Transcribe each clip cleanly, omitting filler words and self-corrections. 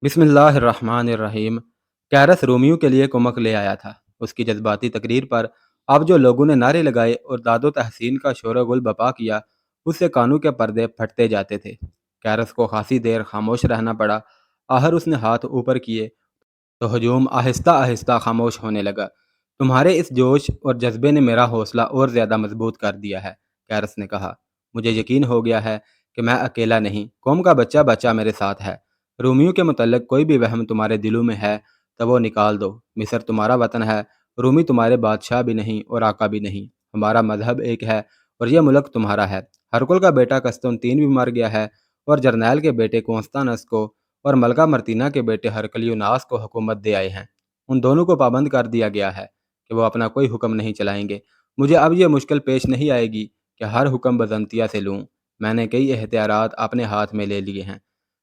बिस्मिल्लाहिर्रहमानिर्रहीम। कैरस रोमियो के लिए कुमक ले आया था। उसकी जज्बाती तकरीर पर अब जो लोगों ने नारे लगाए और दादो तहसीन का शोरगुल बपा किया, उससे कानों के पर्दे फटते जाते थे। कैरस को खासी देर खामोश रहना पड़ा। आहर उसने हाथ ऊपर किए तो हजूम आहिस्ता आहिस्ता खामोश होने लगा। तुम्हारे इस जोश और जज्बे ने मेरा हौसला और ज़्यादा मजबूत कर दिया है, कैरस ने कहा। मुझे यकीन हो गया है कि मैं अकेला नहीं, कौम का बच्चा बच्चा मेरे साथ है। रोमियो के मुतल्लिक कोई भी वहम तुम्हारे दिलों में है तो वो निकाल दो। मिस्र तुम्हारा वतन है, रूमी तुम्हारे बादशाह भी नहीं और आका भी नहीं। हमारा मजहब एक है और यह मुल्क तुम्हारा है। हरकुल का बेटा कस्तूनतीन भी मर गया है और जर्नैल के बेटे कॉन्स्तानस को और मलका मर्तीना के बेटे हरकलियोनास को हुकूमत दे आए हैं। उन दोनों को पाबंद कर दिया गया है कि वो अपना कोई हुक्म नहीं चलाएंगे। मुझे अब ये मुश्किल पेश नहीं आएगी कि हर हुक्म बजंतिया से लूँ। मैंने कई एहतियारात अपने हाथ में ले लिए हैं।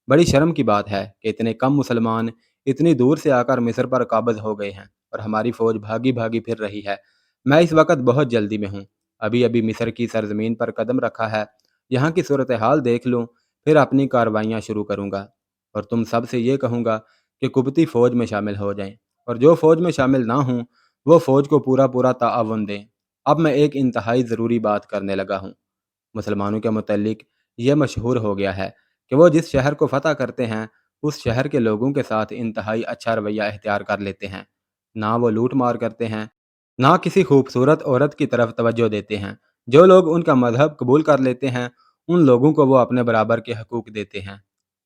बड़ी शर्म की बात है कि इतने कम मुसलमान इतनी दूर से आकर मिस्र पर काबज हो गए हैं और हमारी फ़ौज भागी भागी फिर रही है। मैं इस वक्त बहुत जल्दी में हूँ। अभी अभी मिस्र की सरजमीन पर कदम रखा है। यहाँ की सूरत हाल देख लूँ, फिर अपनी कार्रवाइयाँ शुरू करूँगा। और तुम सब से ये कहूँगा कि कुबती फ़ौज में शामिल हो जाएं, और जो फ़ौज में शामिल ना हों वो फ़ौज को पूरा पूरा ताअवुन दें। अब मैं एक इंतहाई ज़रूरी बात करने लगा हूँ। मुसलमानों के मुतल्लिक ये मशहूर हो गया है कि वो जिस शहर को फ़तह करते हैं उस शहर के लोगों के साथ इंतहाई अच्छा रवैया इख्तियार कर लेते हैं। ना वो लूट मार करते हैं, ना किसी खूबसूरत औरत की तरफ तवज्जो देते हैं। जो लोग उनका मजहब कबूल कर लेते हैं उन लोगों को वो अपने बराबर के हकूक़ देते हैं,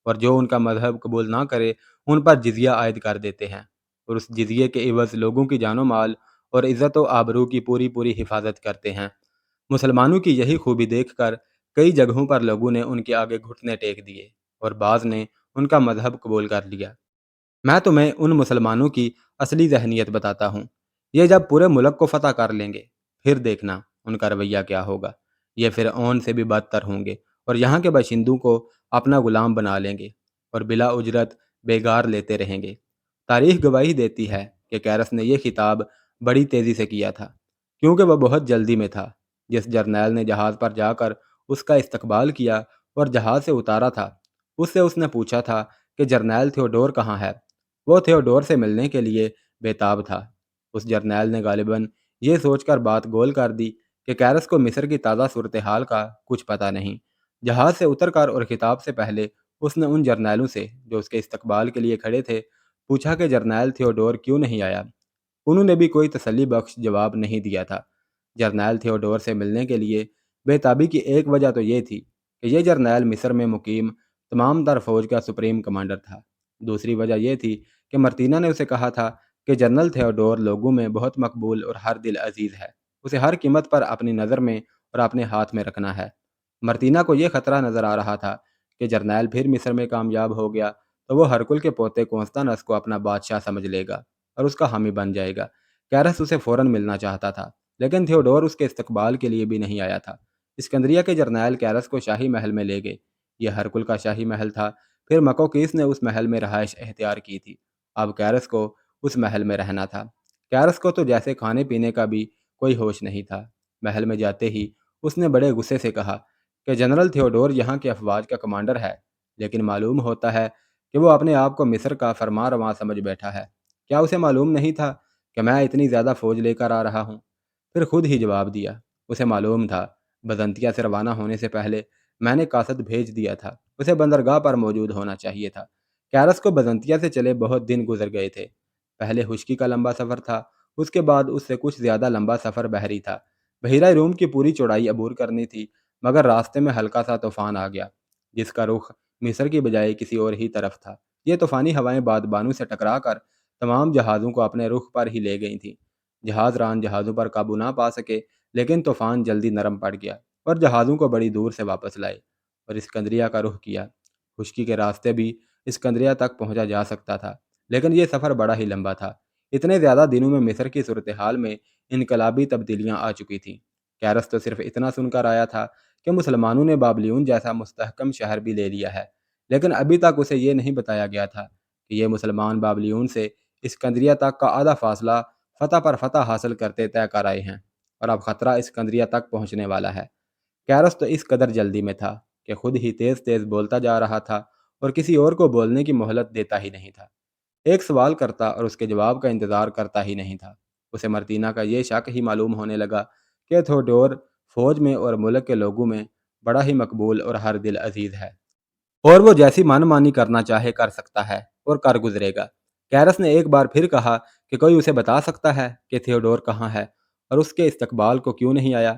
और जो उनका मजहब कबूल ना करे उन पर जिजिया आयद कर देते हैं। और उस जिजिये के इवज़ लोगों की जानो माल और इज़्ज़त व आबरू की पूरी पूरी हिफाजत करते हैं। मुसलमानों की यही खूबी देखकर कई जगहों पर लोगों ने उनके आगे घुटने टेक दिए और बाज़ ने उनका मजहब कबूल कर लिया। मैं तुम्हें उन मुसलमानों की असली जहनीत बताता हूँ। ये जब पूरे मुल्क को फ़तह कर लेंगे, फिर देखना उनका रवैया क्या होगा। ये फ़िरऔन से भी बदतर होंगे और यहाँ के बाशिंदों को अपना ग़ुलाम बना लेंगे और बिला उजरत बेगार लेते रहेंगे। तारीख़ गवाही देती है कि कैरस ने यह खिताब बड़ी तेज़ी से किया था, क्योंकि वह बहुत जल्दी में था। जिस जर्नैल ने जहाज़ पर जाकर उसका इस्तकबाल किया और जहाज़ से उतारा था, उससे उसने पूछा था कि जर्नैल थियोडोर कहाँ है। वो थियोडोर से मिलने के लिए बेताब था। उस जर्नैल ने गालिबन ये सोचकर बात गोल कर दी कि कैरस को मिस्र की ताज़ा सूरत हाल का कुछ पता नहीं। जहाज़ से उतरकर और खिताब से पहले उसने उन जर्नैलों से जो उसके इस्तकबाल के लिए खड़े थे पूछा कि जर्नैल थियोडोर क्यों नहीं आया। उन्होंने भी कोई तसल्ली बख्श जवाब नहीं दिया था। जर्नैल थियोडोर से मिलने के लिए बेताबी की एक वजह तो ये थी कि यह जर्नैल मिस्र में मुकीम तमाम तर फौज का सुप्रीम कमांडर था। दूसरी वजह यह थी कि मर्तीना ने उसे कहा था कि जनरल थियोडोर लोगों में बहुत मकबूल और हर दिल अजीज़ है। उसे हर कीमत पर अपनी नज़र में और अपने हाथ में रखना है। मर्तीना को यह खतरा नज़र आ रहा था कि जर्नैल फिर मिस्र में कामयाब हो गया तो वो हरकुल के पोते कॉन्स्तानस को अपना बादशाह समझ लेगा और उसका हामी बन जाएगा। कैरस उसे फ़ौरन मिलना चाहता था, लेकिन थियोडोर उसके इस्तकबाल के लिए भी नहीं आया था। सिकंदरिया के जर्नैल कैरस को शाही महल में ले गए। यह हरकुल का शाही महल था। फिर मकोकीस ने उस महल में रहाइश एख्तियार की थी। अब कैरस को उस महल में रहना था। कैरस को तो जैसे खाने पीने का भी कोई होश नहीं था। महल में जाते ही उसने बड़े गुस्से से कहा कि जनरल थियोडोर यहाँ के अफवाज का कमांडर है, लेकिन मालूम होता है कि वो अपने आप को मिस्र का फरमा रवां समझ बैठा है। क्या उसे मालूम नहीं था कि मैं इतनी ज़्यादा फ़ौज लेकर आ रहा हूँ? फिर खुद ही जवाब दिया। उसे मालूम था बजंतिया से रवाना होने से पहले मैंने कासद भेज दिया था। उसे बंदरगाह पर मौजूद होना चाहिए था। कैरस को बजंतिया से चले बहुत दिन गुजर गए थे। पहले खुश्की का लंबा सफ़र था, उसके बाद उससे कुछ ज़्यादा लंबा सफ़र बहरी था। बहिरा रूम की पूरी चौड़ाई अबूर करनी थी, मगर रास्ते में हल्का सा तूफ़ान आ गया, जिसका रुख मिस्र की बजाय किसी और ही तरफ था। ये तूफ़ानी हवाएं बादबानों से टकरा कर तमाम जहाज़ों को अपने रुख पर ही ले गई थीं। जहाज़ रान जहाज़ों पर काबू ना पा सके, लेकिन तूफ़ान जल्दी नरम पड़ गया और जहाज़ों को बड़ी दूर से वापस लाए और सिकंदरिया का रुख किया। खुश्की के रास्ते भी सिकंदरिया तक पहुंचा जा सकता था, लेकिन यह सफ़र बड़ा ही लंबा था। इतने ज़्यादा दिनों में मिस्र की सूरत हाल में इनकलाबी तब्दीलियाँ आ चुकी थीं। कैरस तो सिर्फ इतना सुनकर आया था कि मुसलमानों ने बाबलियून जैसा मुस्तहकम शहर भी ले लिया है, लेकिन अभी तक उसे ये नहीं बताया गया था कि ये मुसलमान बाबलियून से सिकंदरिया तक का आधा फासला फ़तह पर फ़तह हासिल करते तय कर आए हैं और अब ख़तरा सिकंदरिया तक पहुँचने वाला है। कैरस तो इस कदर जल्दी में था कि खुद ही तेज़ तेज़ बोलता जा रहा था اور کسی اور کو بولنے کی مہلت دیتا ہی نہیں تھا۔ ایک سوال کرتا اور اس کے جواب کا انتظار کرتا ہی نہیں تھا۔ اسے مرتینہ کا یہ شک ہی معلوم ہونے لگا کہ تھیوڈور فوج میں اور ملک کے لوگوں میں بڑا ہی مقبول اور ہر دل عزیز ہے، اور وہ جیسی من مانی کرنا چاہے کر سکتا ہے اور کر گزرے گا۔ کیرس نے ایک بار پھر کہا کہ کوئی اسے بتا سکتا ہے کہ تھیوڈور کہاں ہے اور اس کے استقبال کو کیوں نہیں آیا؟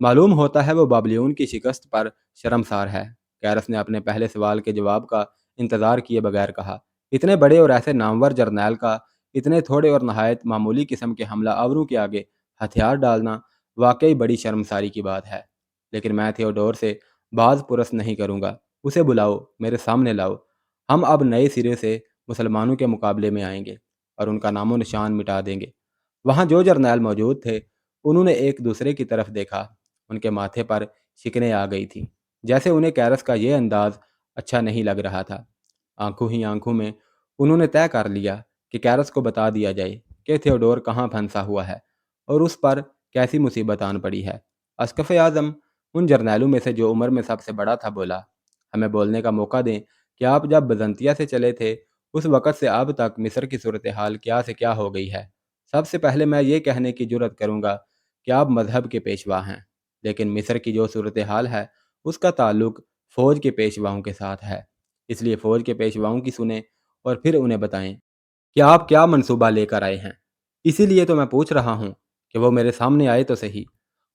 معلوم ہوتا ہے وہ بابلیون کی شکست پر شرمسار ہے۔ کیرس نے اپنے پہلے سوال کے جواب کا انتظار کیے بغیر کہا، اتنے بڑے اور ایسے نامور جرنیل کا اتنے تھوڑے اور نہایت معمولی قسم کے حملہ آوروں کے آگے ہتھیار ڈالنا واقعی بڑی شرمساری کی بات ہے۔ لیکن میں تھیوڈور سے باز پرس نہیں کروں گا۔ اسے بلاؤ، میرے سامنے لاؤ۔ ہم اب نئے سرے سے مسلمانوں کے مقابلے میں آئیں گے اور ان کا نام و نشان مٹا دیں گے۔ وہاں جو جرنیل موجود تھے انہوں نے ایک دوسرے کی طرف دیکھا۔ ان کے ماتھے پر شکنیں آ گئی تھیں، جیسے انہیں کیرس کا یہ انداز اچھا نہیں لگ رہا تھا۔ آنکھوں ہی آنکھوں میں انہوں نے طے کر لیا کہ کیرس کو بتا دیا جائے کہ تھیوڈور کہاں پھنسا ہوا ہے اور اس پر کیسی مصیبت آن پڑی ہے۔ اسقف اعظم ان جرنیلوں میں سے جو عمر میں سب سے بڑا تھا بولا، ہمیں بولنے کا موقع دیں کہ آپ جب بزنطیہ سے چلے تھے اس وقت سے اب تک مصر کی صورتحال کیا سے کیا ہو گئی ہے۔ سب سے پہلے میں یہ کہنے کی جرت کروں گا کہ آپ مذہب کے پیشوا ہیں، لیکن مصر کی جو صورتحال ہے اس کا تعلق فوج کے پیشواؤں کے ساتھ ہے۔ اس لیے فوج کے پیشواؤں کی سنیں اور پھر انہیں بتائیں کہ آپ کیا منصوبہ لے کر آئے ہیں۔ اسی لیے تو میں پوچھ رہا ہوں کہ وہ میرے سامنے آئے تو صحیح۔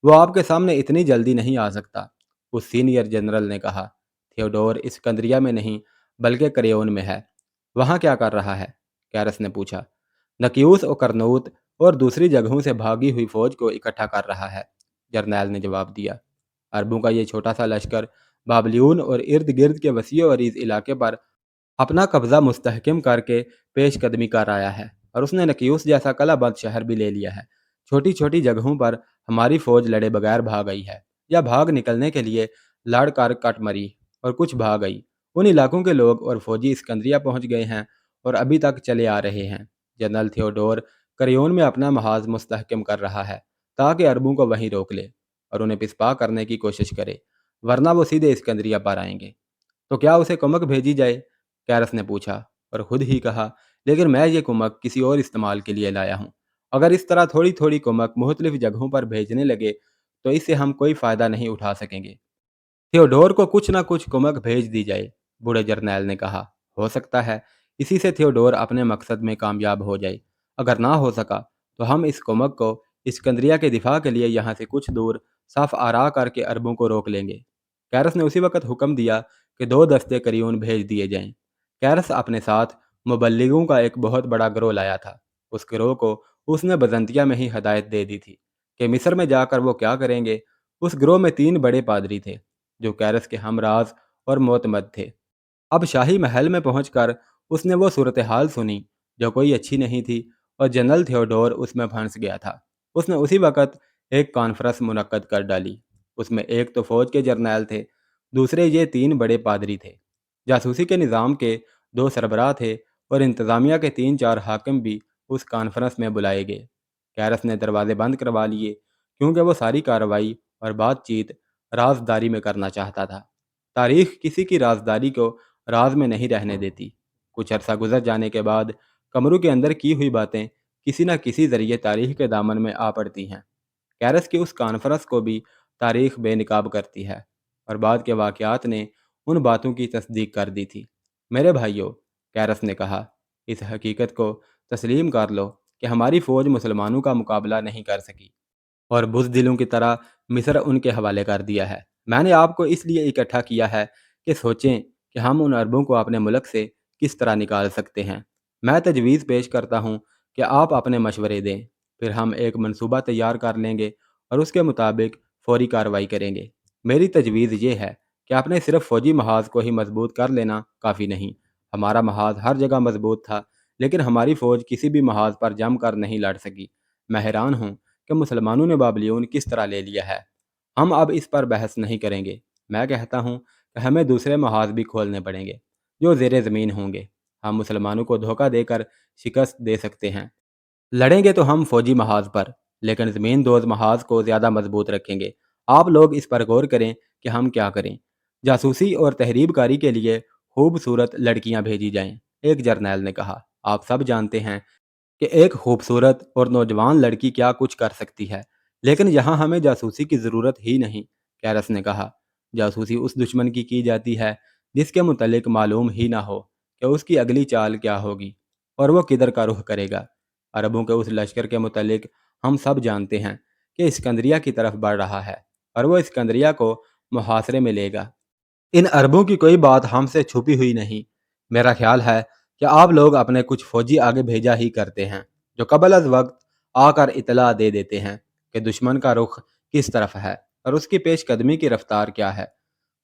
وہ آپ کے سامنے اتنی جلدی نہیں آ سکتا، اس سینئر جنرل نے کہا۔ تھیوڈور اسکندریہ میں نہیں بلکہ کریون میں ہے۔ وہاں کیا کر رہا ہے؟ کیرس نے پوچھا۔ نکیوس اور کرنوت اور دوسری جگہوں سے بھاگی ہوئی فوج کو اکٹھا کر رہا ہے، جرنیل نے جواب دیا۔ عربوں کا یہ چھوٹا سا لشکر بابلیون اور ارد گرد کے وسیع و عریض علاقے پر اپنا قبضہ مستحکم کر کے پیش قدمی کر آیا ہے، اور اس نے نکیوس جیسا قلعہ بند شہر بھی لے لیا ہے۔ چھوٹی چھوٹی جگہوں پر ہماری فوج لڑے بغیر بھاگ گئی ہے، یا بھاگ نکلنے کے لیے لڑ کر کٹ مری اور کچھ بھاگ گئی۔ ان علاقوں کے لوگ اور فوجی اسکندریہ پہنچ گئے ہیں اور ابھی تک چلے آ رہے ہیں۔ جنرل تھیوڈور کریون میں اپنا محاذ مستحکم کر رہا ہے تاکہ عربوں کو وہیں روک لے اور انہیں پسپا کرنے کی کوشش کرے، ورنہ وہ سیدھے اسکندریہ پر آئیں گے۔ تو کیا اسے کمک بھیجی جائے؟ کیرس نے پوچھا، اور خود ہی کہا، لیکن میں یہ کمک کسی اور استعمال کے لیے لایا ہوں۔ اگر اس طرح تھوڑی تھوڑی کمک مختلف جگہوں پر بھیجنے لگے تو اس سے ہم کوئی فائدہ نہیں اٹھا سکیں گے۔ تھیوڈور کو کچھ نہ کچھ کمک بھیج دی جائے، بوڑھے جرنیل نے کہا۔ ہو سکتا ہے اسی سے تھیوڈور اپنے مقصد میں کامیاب ہو جائے۔ اگر نہ ہو سکا تو ہم اس کمک کو اسکندریہ کے دفاع کے لیے یہاں سے کچھ دور صف آرا کر کے عربوں کو روک لیں گے۔ کیرس نے اسی وقت حکم دیا کہ 2 دستے کریون بھیج دیے جائیں۔ کیرس اپنے ساتھ مبلغوں کا ایک بہت بڑا گروہ لایا تھا۔ اس گروہ کو اس نے بزنطیہ میں ہی ہدایت دے دی تھی کہ مصر میں جا کر وہ کیا کریں گے۔ اس گروہ میں 3 بڑے پادری تھے جو کیرس کے ہمراز اور معتمد تھے۔ اب شاہی محل میں پہنچ کر اس نے وہ صورتحال سنی جو کوئی اچھی نہیں تھی، اور جنرل تھیوڈور اس میں پھنس گیا تھا۔ اس نے اسی وقت ایک کانفرنس منعقد کر ڈالی۔ اس میں ایک تو فوج کے جرنیل تھے، دوسرے یہ 3 بڑے پادری تھے، جاسوسی کے نظام کے 2 سربراہ تھے، اور انتظامیہ کے 3-4 حاکم بھی اس کانفرنس میں بلائے گئے۔ کیرس نے دروازے بند کروا لیے کیونکہ وہ ساری کارروائی اور بات چیت رازداری میں کرنا چاہتا تھا۔ تاریخ کسی کی رازداری کو راز میں نہیں رہنے دیتی۔ کچھ عرصہ گزر جانے کے بعد کمروں کے اندر کی ہوئی باتیں کسی نہ کسی ذریعے تاریخ کے دامن میں آ پڑتی ہیں۔ کیرس کی اس کانفرنس کو بھی تاریخ بے نقاب کرتی ہے، اور بعد کے واقعات نے ان باتوں کی تصدیق کر دی تھی۔ میرے بھائیوں، کیرس نے کہا، اس حقیقت کو تسلیم کر لو کہ ہماری فوج مسلمانوں کا مقابلہ نہیں کر سکی، اور بزدلوں کی طرح مصر ان کے حوالے کر دیا ہے۔ میں نے آپ کو اس لیے اکٹھا کیا ہے کہ سوچیں کہ ہم ان عربوں کو اپنے ملک سے کس طرح نکال سکتے ہیں۔ میں تجویز پیش کرتا ہوں کہ آپ اپنے مشورے دیں، پھر ہم ایک منصوبہ تیار کر لیں گے اور اس کے مطابق فوری کارروائی کریں گے۔ میری تجویز یہ ہے کہ اپنے صرف فوجی محاذ کو ہی مضبوط کر لینا کافی نہیں۔ ہمارا محاذ ہر جگہ مضبوط تھا، لیکن ہماری فوج کسی بھی محاذ پر جم کر نہیں لڑ سکی۔ میں حیران ہوں کہ مسلمانوں نے بابلیون کس طرح لے لیا ہے۔ ہم اب اس پر بحث نہیں کریں گے۔ میں کہتا ہوں کہ ہمیں دوسرے محاذ بھی کھولنے پڑیں گے جو زیر زمین ہوں گے۔ ہم مسلمانوں کو دھوکہ دے کر شکست دے سکتے ہیں۔ لڑیں گے تو ہم فوجی محاذ پر، لیکن زمین دوز محاذ کو زیادہ مضبوط رکھیں گے۔ آپ لوگ اس پر غور کریں کہ ہم کیا کریں۔ جاسوسی اور تحریب کاری کے لیے खूबसूरत लड़कियां भेजी जाएं। एक जर्नैल ने कहा, आप सब जानते हैं कि एक खूबसूरत और नौजवान लड़की क्या कुछ कर सकती है, लेकिन यहाँ हमें जासूसी की ज़रूरत ही नहीं। कैरस ने कहा, जासूसी उस दुश्मन की जाती है जिसके मुतल्लिक मालूम ही ना हो कि उसकी अगली चाल क्या होगी और वो किधर का रुख करेगा। अरबों के उस लश्कर के मुतल्लिक हम सब जानते हैं कि सिकंदरिया की तरफ बढ़ रहा है और वो सिकंदरिया को मुहासरे में लेगा। इन अरबों की कोई बात हमसे छुपी हुई नहीं। मेरा ख्याल है कि आप लोग अपने कुछ फौजी आगे भेजा ही करते हैं, जो कबल अज वक्त आकर इतला दे देते हैं कि दुश्मन का रुख किस तरफ है और उसकी पेशकदमी की रफ्तार क्या है।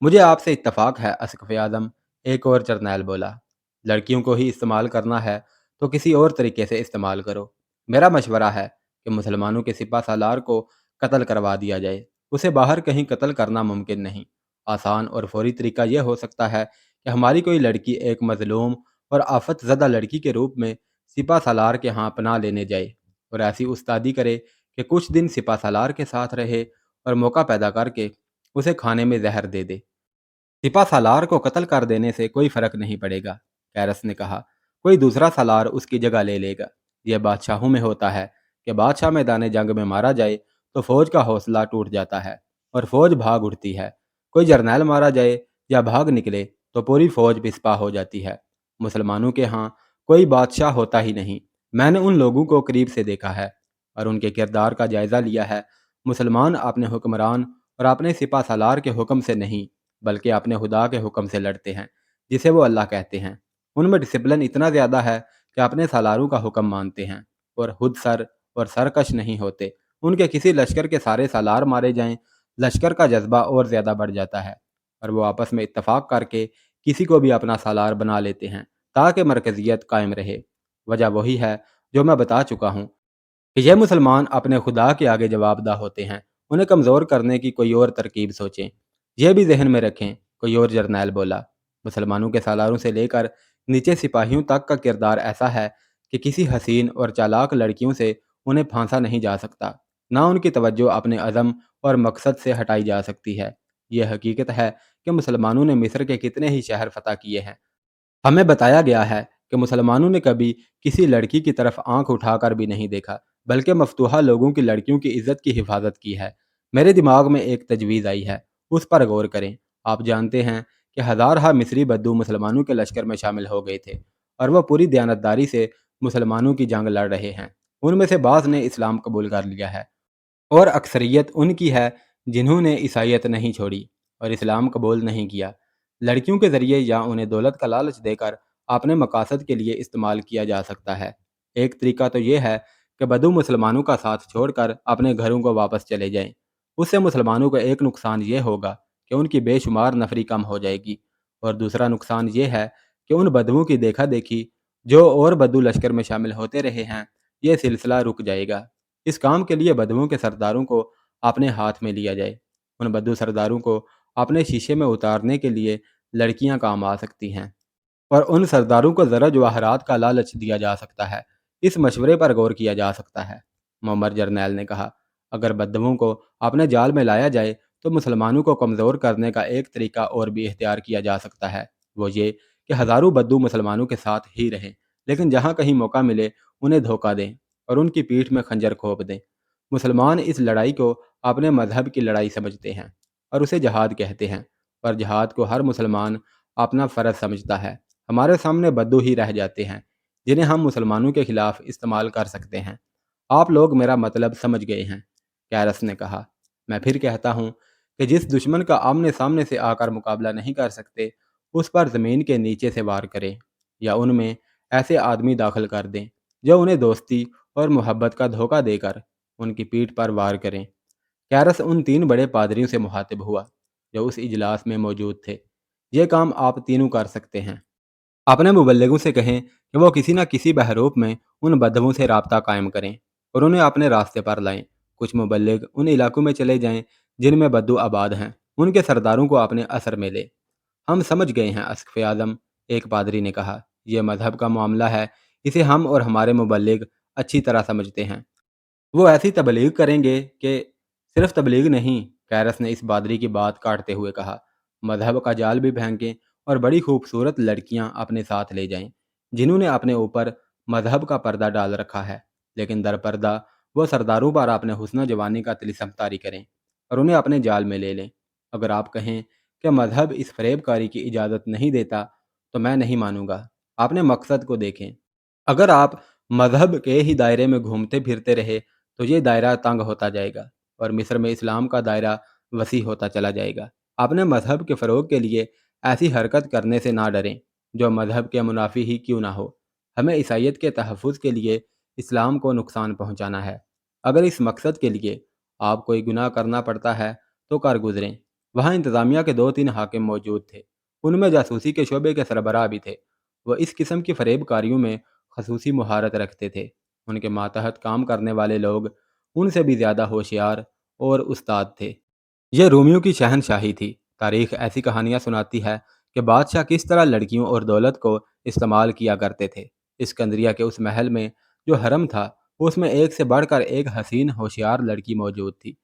मुझे आपसे इत्तफाक है असक़फ़ आज़म, एक और जर्नैल बोला। लड़कियों को ही इस्तेमाल करना है तो किसी और तरीके से इस्तेमाल करो। मेरा मशवरा है कि मुसलमानों के सिपा सालार को कत्ल करवा दिया जाए। उसे बाहर कहीं कत्ल करना मुमकिन नहीं। आसान और फौरी तरीका यह हो सकता है कि हमारी कोई लड़की एक मज़लूम और आफत ज़दा लड़की के रूप में सिपा सालार के यहाँ पनाह लेने जाए और ऐसी उस्तादी करे कि कुछ दिन सिपा सालार के साथ रहे और मौका पैदा करके उसे खाने में जहर दे दे। सिपा सालार को कत्ल कर देने से कोई फर्क नहीं पड़ेगा, कैरस ने कहा। कोई दूसरा सालार उसकी जगह ले लेगा। यह बादशाहों में होता है कि बादशाह मैदान जंग में मारा जाए तो फौज का हौसला टूट जाता है और फौज भाग उठती है। कोई जर्नैल मारा जाए या भाग निकले तो पूरी फौज पिस्पा हो जाती है। मुसलमानों के यहाँ कोई बादशाह होता ही नहीं। मैंने उन लोगों को करीब से देखा है और उनके किरदार का जायज़ा लिया है। मुसलमान अपने हुक्मरान और अपने सिपा सालार के हुक्म से नहीं, बल्कि अपने खुदा के हुक्म से लड़ते हैं, जिसे वो अल्लाह कहते हैं। उनमें डिसिप्लिन इतना ज़्यादा है कि अपने सालारों का हुक्म मानते हैं और खुद सर और सरकश नहीं होते। उनके किसी लश्कर के सारे सालार मारे जाएं, लश्कर का जज्बा और ज़्यादा बढ़ जाता है और वो आपस में इत्तफाक करके किसी को भी अपना सालार बना लेते हैं ताकि मरकज़ियत कायम रहे। वजह वही है जो मैं बता चुका हूँ कि यह मुसलमान अपने खुदा के आगे जवाबदा होते हैं। उन्हें कमज़ोर करने की कोई और तरकीब सोचें। यह भी जहन में रखें, कोई और जर्नैल बोला। मुसलमानों के सालारों से लेकर नीचे सिपाहियों तक का किरदार ऐसा है कि किसी हसीन और चालाक लड़कियों से उन्हें फांसा नहीं जा सकता, ना उनकी तवज्जो अपने अज़म और मकसद से हटाई जा सकती है। यह हकीकत है कि मुसलमानों ने मिस्र के कितने ही शहर फतह किए हैं। हमें बताया गया है कि मुसलमानों ने कभी किसी लड़की की तरफ आंख उठाकर भी नहीं देखा, बल्कि मफ्तूहा लोगों की लड़कियों की इज्जत की हिफाजत की है। मेरे दिमाग में एक तजवीज़ आई है, उस पर गौर करें। आप जानते हैं कि हज़ार मिस्री बद्दू मुसलमानों के लश्कर में शामिल हो गए थे और वह पूरी दयानतदारी से मुसलमानों की जंग लड़ रहे हैं। उनमें से बाज़ ने इस्लाम कबूल कर लिया है और अक्सरियत उनकी है जिन्होंने ईसाइयत नहीं छोड़ी और इस्लाम कबूल नहीं किया। लड़कियों के ज़रिए या उन्हें दौलत का लालच देकर अपने मकासद के लिए इस्तेमाल किया जा सकता है। एक तरीका तो ये है कि बदू मुसलमानों का साथ छोड़कर अपने घरों को वापस चले जाएं। उससे मुसलमानों का एक नुकसान ये होगा कि उनकी बेशुमार नफरी कम हो जाएगी और दूसरा नुकसान ये है कि उन बदुओं की देखा देखी जो और बदू लश्कर में शामिल होते रहे हैं, ये सिलसिला रुक जाएगा। इस काम के लिए बदुओं के सरदारों को अपने हाथ में लिया जाए। उन बद्दू सरदारों को अपने शीशे में उतारने के लिए लड़कियां काम आ सकती हैं और उन सरदारों को ज़रा जवाहरात का लालच दिया जा सकता है। इस मशवरे पर गौर किया जा सकता है। मोहम्मद जरनैल ने कहा, अगर बद्दुओं को अपने जाल में लाया जाए तो मुसलमानों को कमज़ोर करने का एक तरीका और भी इख्तियार किया जा सकता है। वो ये कि हज़ारों बद्दू मुसलमानों के साथ ही रहें, लेकिन जहाँ कहीं मौका मिले उन्हें धोखा दें और उनकी पीठ में खंजर खोप दें। मुसलमान इस लड़ाई को अपने मजहब की लड़ाई समझते हैं और उसे जहाद कहते हैं, पर जहाद को हर मुसलमान अपना फ़र्ज समझता है। हमारे सामने बद्दू ही रह जाते हैं जिन्हें हम मुसलमानों के खिलाफ इस्तेमाल कर सकते हैं। आप लोग मेरा मतलब समझ गए हैं, कैरस ने कहा। मैं फिर कहता हूँ कि जिस दुश्मन का आमने सामने से आकर मुकाबला नहीं कर सकते, उस पर ज़मीन के नीचे से वार करें या उनमें ऐसे आदमी दाखिल कर दें जो उन्हें दोस्ती और मोहब्बत का धोखा देकर उनकी पीठ पर वार करें। कैरस उन तीन बड़े पादरियों से मुखातिब हुआ जो उस इजलास में मौजूद थे। ये काम आप तीनों कर सकते हैं। अपने मुबल्लिगों से कहें कि वो किसी न किसी बहरूप में उन बदवों से राब्ता कायम करें और उन्हें अपने रास्ते पर लाएं। कुछ मुबल्लिग उन इलाकों में चले जाएं जिनमें बद्दू आबाद हैं, उनके सरदारों को अपने असर में ले। हम समझ गए हैं असफ़ आज़म, एक पादरी ने कहा। यह मजहब का मामला है, इसे हम और हमारे मुबल्लिग अच्छी तरह समझते हैं। वो ऐसी तबलीग करेंगे कि सिर्फ तबलीग नहीं, कैरस ने इस बादरी की बात काटते हुए कहा, मजहब का जाल भी फेंकें اور بڑی خوبصورت لڑکیاں اپنے ساتھ لے جائیں، جنہوں نے اپنے اوپر مذہب کا پردہ ڈال رکھا ہے، لیکن در پردہ وہ سرداروں پر اپنے حسن و جوانی کا طلسم طاری کریں اور انہیں اپنے جال میں لے لیں۔ اگر آپ کہیں کہ مذہب اس فریب کاری کی اجازت نہیں دیتا تو میں نہیں مانوں گا۔ اپنے مقصد کو دیکھیں۔ اگر آپ مذہب کے ہی دائرے میں گھومتے پھرتے رہے تو یہ دائرہ تنگ ہوتا جائے گا اور مصر میں اسلام کا دائرہ وسیع ہوتا چلا جائے گا۔ اپنے مذہب کے فروغ کے لیے ایسی حرکت کرنے سے نہ ڈریں جو مذہب کے منافی ہی کیوں نہ ہو۔ ہمیں عیسائیت کے تحفظ کے لیے اسلام کو نقصان پہنچانا ہے۔ اگر اس مقصد کے لیے آپ کوئی گناہ کرنا پڑتا ہے تو کر گزریں۔ وہاں انتظامیہ کے 2-3 حاکم موجود تھے، ان میں جاسوسی کے شعبے کے سربراہ بھی تھے۔ وہ اس قسم کی فریب کاریوں میں خصوصی مہارت رکھتے تھے۔ ان کے ماتحت کام کرنے والے لوگ ان سے بھی زیادہ ہوشیار اور استاد تھے۔ یہ رومیوں کی شہنشاہی تھی۔ تاریخ ایسی کہانیاں سناتی ہے کہ بادشاہ کس طرح لڑکیوں اور دولت کو استعمال کیا کرتے تھے۔ اسکندریہ کے اس محل میں جو حرم تھا، اس میں ایک سے بڑھ کر ایک حسین ہوشیار لڑکی موجود تھی۔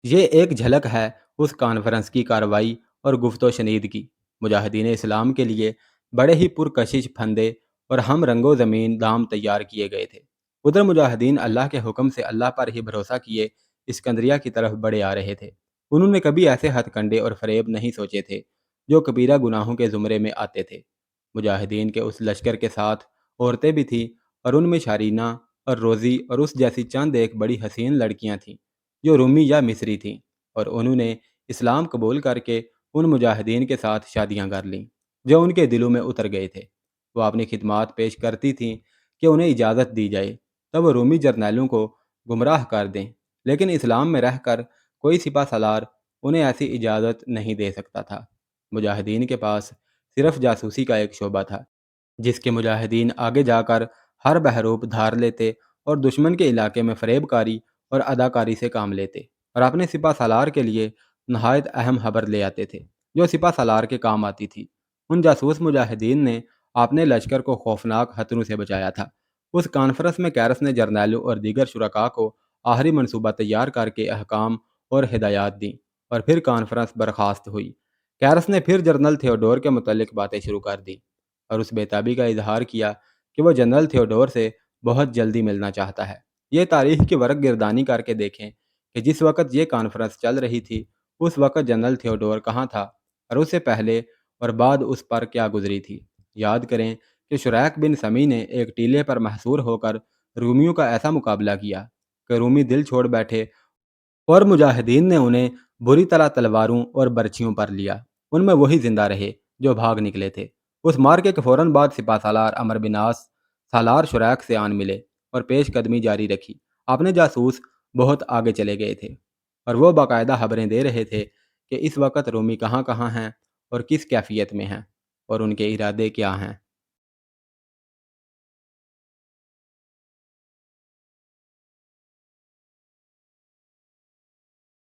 یہ ایک جھلک ہے اس کانفرنس کی کارروائی اور گفت و شنید کی۔ مجاہدین اسلام کے لیے بڑے ہی پرکشش پھندے اور ہم رنگ و زمین دام تیار کیے گئے تھے۔ ادھر مجاہدین اللہ کے حکم سے اللہ پر ہی بھروسہ کیے اسکندریہ کی طرف بڑھے آ رہے تھے۔ انہوں نے کبھی ایسے ہتھ کنڈے اور فریب نہیں سوچے تھے جو کبیرہ گناہوں کے زمرے میں آتے تھے۔ مجاہدین کے اس لشکر کے ساتھ عورتیں بھی تھیں اور ان میں شارینہ اور روزی اور اس جیسی چند ایک بڑی حسین لڑکیاں تھیں جو رومی یا مصری تھیں، اور انہوں نے اسلام قبول کر کے ان مجاہدین کے ساتھ شادیاں کر لیں جو ان کے دلوں میں اتر گئے تھے۔ وہ اپنی خدمات پیش کرتی تھیں کہ انہیں اجازت دی جائے تب وہ رومی جرنیلوں کو گمراہ کر دیں، لیکن اسلام میں رہ کر کوئی سپہ سالار انہیں ایسی اجازت نہیں دے سکتا تھا۔ مجاہدین کے پاس صرف جاسوسی کا ایک شعبہ تھا، جس کے مجاہدین آگے جا کر ہر بحروپ دھار لیتے اور دشمن کے علاقے میں فریب کاری اور اداکاری سے کام لیتے اور اپنے سپہ سالار کے لیے نہایت اہم خبر لے آتے تھے جو سپہ سالار کے کام آتی تھی۔ ان جاسوس مجاہدین نے اپنے لشکر کو خوفناک خطروں سے بچایا تھا۔ اس کانفرنس میں کیرس نے جرنیلوں اور دیگر شرکاء کو آخری منصوبہ تیار کر کے احکام اور ہدایات دیں اور پھر کانفرنس برخاست ہوئی۔ کیرس نے پھر جنرل تھیوڈور کے متعلق باتیں شروع کر دیں اور اس بیتابی کا اظہار کیا کہ وہ جنرل تھیوڈور سے بہت جلدی ملنا چاہتا ہے۔ یہ تاریخ کی ورق گردانی کر کے دیکھیں کہ جس وقت یہ کانفرنس چل رہی تھی اس وقت جنرل تھیوڈور کہاں تھا اور اس سے پہلے اور بعد اس پر کیا گزری تھی۔ یاد کریں کہ شریک بن سمی نے ایک ٹیلے پر محصور ہو کر رومیوں کا ایسا مقابلہ کیا کہ رومی دل چھوڑ بیٹھے اور مجاہدین نے انہیں بری طرح تلواروں اور برچھیوں پر لیا۔ ان میں وہی زندہ رہے جو بھاگ نکلے تھے۔ اس مارکے کے فوراً بعد سپہ سالار عمرو بن عاص سالار شریک سے آن ملے اور پیش قدمی جاری رکھی۔ اپنے جاسوس بہت آگے چلے گئے تھے اور وہ باقاعدہ خبریں دے رہے تھے کہ اس وقت رومی کہاں کہاں ہیں اور کس کیفیت میں ہیں اور ان کے ارادے کیا ہیں۔